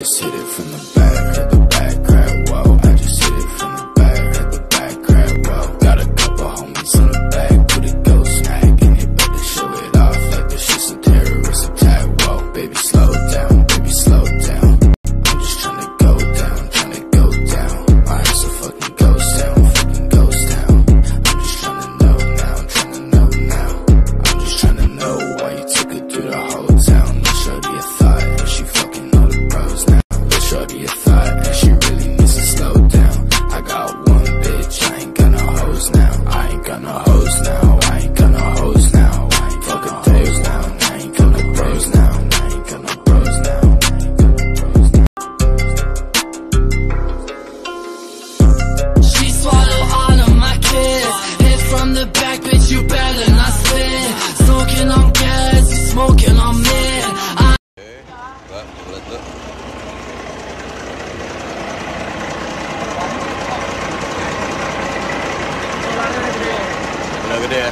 Just hit it from the back, at the back, crap, whoa. I just hit it from the back, at the back, crap, whoa. Got a couple homies in the back, put a ghost snack, and they better show it off like this shit's a terrorist attack, whoa. Baby, slow down, baby, slow down. I'm just tryna go down, tryna go down. My ass a fucking ghost town, fucking ghost town. I'm just tryna know now, tryna know now. I'm just tryna know why you took it through the whole town. Let shorty a thought, and she fucking all the bros now. Shorty a thought, and she really needs to slow down. I got one bitch, I ain't got no hoes now. I ain't got no hoes now, I ain't got no hoes now. I ain't got no hoes now, I ain't got no bros now. I ain't got no bros now. She swallow all of my kids. Hit from the back, bitch, you better not spit. Smoking on gas, you smoking on me. Udah gede ya.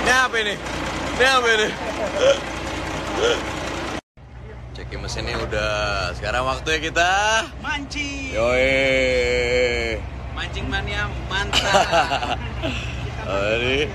Ini apa ini? Ini apa ini? Cekin mesinnya udah. Sekarang waktunya kita mancing. Yoi. Mancing mania mantap. Yoi.